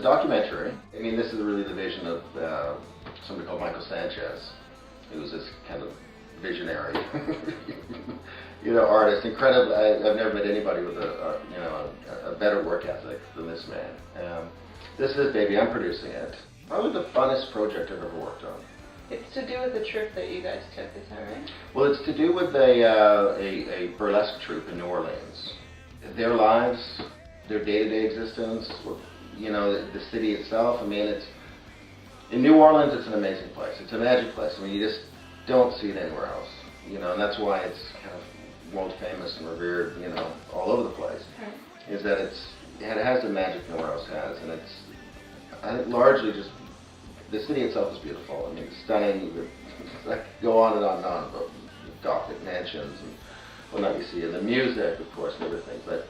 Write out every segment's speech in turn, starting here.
documentary. I mean, this is really the vision of somebody called Michael Sanchez, who's this kind of visionary, artist. Incredible. I've never met anybody with a better work ethic than this man. This is his baby. I'm producing it. Probably the funnest project I've ever worked on. It's to do with the trip that you guys took, is that right? Well, it's to do with a burlesque troupe in New Orleans. Their lives, their day-to-day existence, the city itself. I mean, in New Orleans, it's an amazing place. It's a magic place. I mean, you just don't see it anywhere else. And that's why it's kind of world famous and revered, all over the place. Right. Is that it has the magic nowhere else has, and I think largely just the city itself is beautiful. I mean, it's stunning. I could go on and on and on about Gothic mansions and whatnot you see, and the music, of course, and everything. But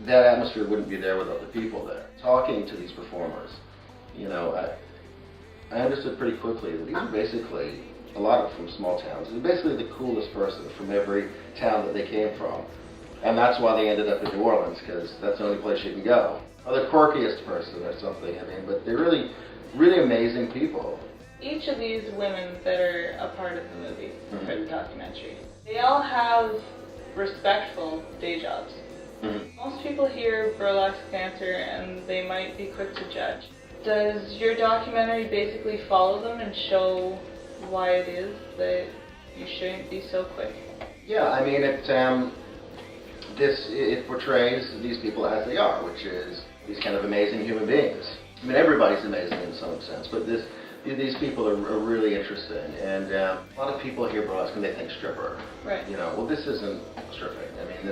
that atmosphere wouldn't be there without the people there. Talking to these performers, I understood pretty quickly that these are basically a lot of from small towns. They're basically the coolest person from every town that they came from, and that's why they ended up in New Orleans, because that's the only place you can go. Or the quirkiest person or something, I mean, but they're really, really amazing people. Each of these women that are a part of the movie, for the documentary, they all have respectful day jobs. Most people hear burlesque dancer and they might be quick to judge. Does your documentary basically follow them and show why it is that you shouldn't be so quick? Yeah, I mean, it portrays these people as they are, which is these kind of amazing human beings. I mean, everybody's amazing in some sense, but these people are really interesting. And a lot of people hear burlesque and they think stripper. Right. Well, this isn't stripping. I mean,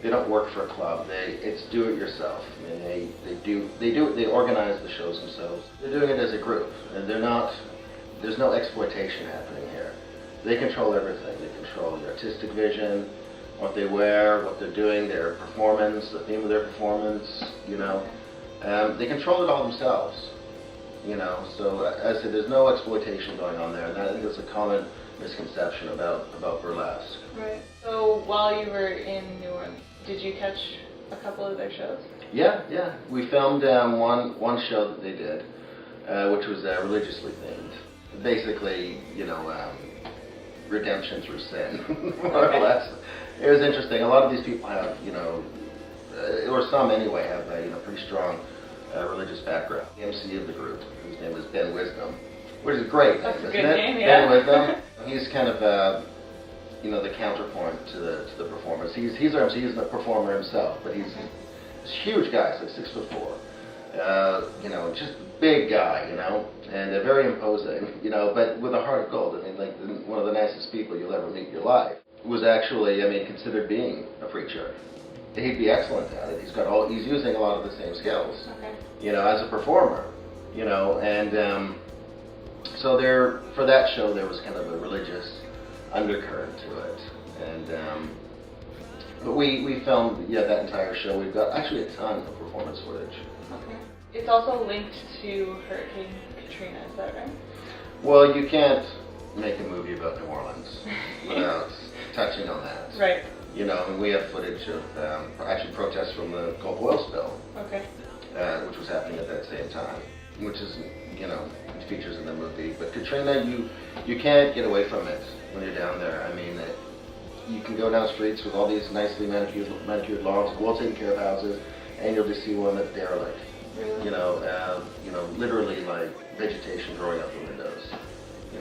they don't work for a club. It's do it yourself. I mean, they organize the shows themselves. They're doing it as a group, and there's no exploitation happening here. They control everything. They control the artistic vision, what they wear, what they're doing, their performance, the theme of their performance, they control it all themselves, so as I said, there's no exploitation going on there, and I think that's a common misconception about burlesque. Right. So while you were in New Orleans, did you catch a couple of their shows? Yeah. We filmed one show that they did, which was religiously themed. Basically, redemption through sin, more or less. It was interesting. A lot of these people have, or some anyway, have a pretty strong religious background. The MC of the group, whose name is Ben Wisdom, which is great. That's name, a good isn't name, it? yeah. Ben Wisdom. He's kind of, the counterpoint to the performers. He's our MC. He's the performer himself, but he's this huge guy. He's like 6'4". Just big guy, and very imposing, but with a heart of gold. I mean, like one of the nicest people you'll ever meet in your life. Was actually, considered being a preacher. He'd be excellent at it. He's using a lot of the same skills, as a performer, and so for that show there was kind of a religious undercurrent to it, and but we filmed that entire show. We've got actually a ton of performance footage. Okay. It's also linked to Hurricane Katrina, is that right? Well, you can't make a movie about New Orleans without touching on that. Right. And we have footage of actually protests from the Gulf oil spill. Okay. Which was happening at that same time, which is, features in the movie. But Katrina, you can't get away from it when you're down there. I mean, you can go down streets with all these nicely manicured lawns, well taken care of houses, and you'll just see one that's derelict. Really? Literally like vegetation growing out the windows. You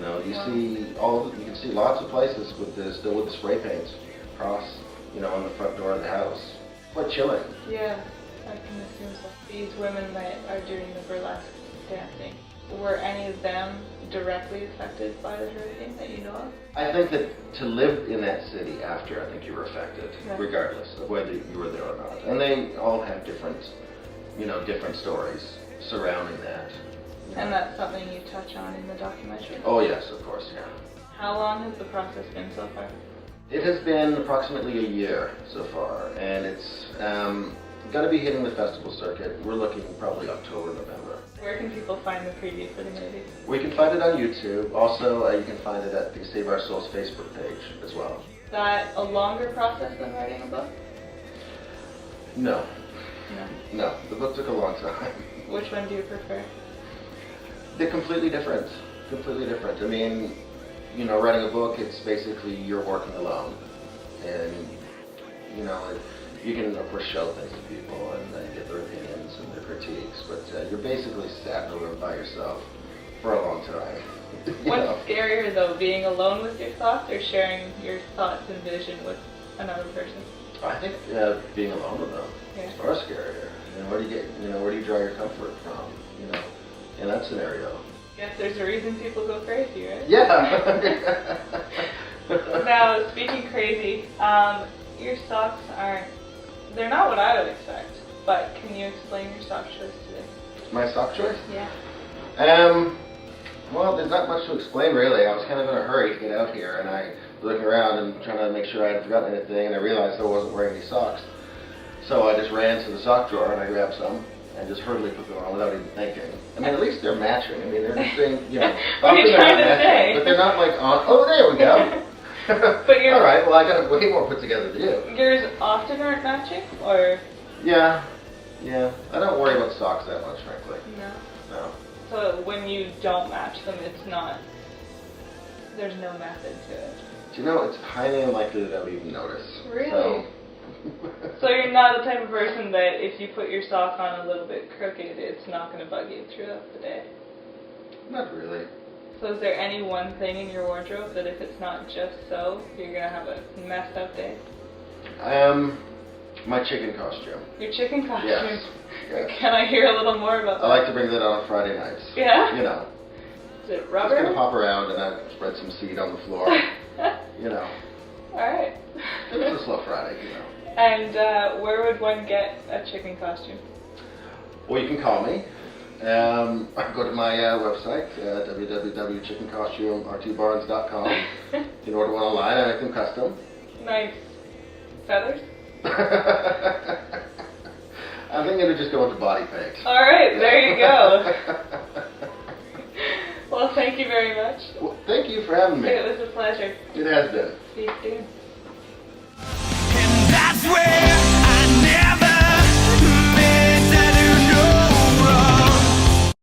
can see lots of places with the spray paint across, on the front door of the house. Quite chilling. Yeah, I can assume so. These women that are doing the burlesque dancing, were any of them directly affected by the hurricane that you know of? I think that to live in that city after, I think you were affected, regardless of whether you were there or not. And they all have different stories surrounding that. And that's something you touch on in the documentary? Oh yes, of course, yeah. How long has the process been so far? It has been approximately a year so far, and it's going to be hitting the festival circuit. We're looking probably October, November. Where can people find the preview for the movie? We can find it on YouTube. Also, you can find it at the Save Our Souls Facebook page as well. Is that a longer process than writing a book? No. No. No, the book took a long time. Which one do you prefer? They're completely different. Completely different. I mean, you know, writing a book, it's basically you're working alone. And, you know, you can, of course, show things to people and get their opinions and their critiques, but you're basically sat in a room by yourself for a long time. What's scarier, though, being alone with your thoughts or sharing your thoughts and vision with another person? I think being alone with them is far scarier. You know, where do you draw your comfort from? You know, in that scenario. Guess there's a reason people go crazy, right? Yeah. Now, speaking crazy, your socks they're not what I would expect, but can you explain your sock choice today? My sock choice? Yeah. Well, there's not much to explain really. I was kind of in a hurry to get out here, and I was looking around and trying to make sure I hadn't forgotten anything, and I realized I wasn't wearing any socks. So I just ran to the sock drawer and I grabbed some and just hurriedly put them on without even thinking. I mean, at least they're matching. I mean, they're just saying, you know, What are you trying to matching, say? but they're not like on. Oh, there we go. But all right. Well, I got way more put together than you. Yours often aren't matching, or? Yeah. I don't worry about socks that much, frankly. No. So when you don't match them, there's no method to it. Do you know, it's highly unlikely that I would even notice. Really? So you're not the type of person that if you put your sock on a little bit crooked, it's not going to bug you throughout the day? Not really. So is there any one thing in your wardrobe that if it's not just so, you're going to have a messed up day? My chicken costume. Your chicken costume? Yes. Can I hear a little more about that? I like to bring that on Friday nights. Yeah? You know. Is it rubber? Just gonna hop around and I spread some seed on the floor. You know. Alright. It's a slow Friday, you know. And where would one get a chicken costume? Well, you can call me. Go to my website, www.chickencostumertbarnes.com. You can order one online. I make them custom. Nice. Feathers? I think it'll just go into body paint. Alright, there you go. Well, thank you very much. Well, thank you for having me. It was a pleasure. It has been. See you soon. And that's where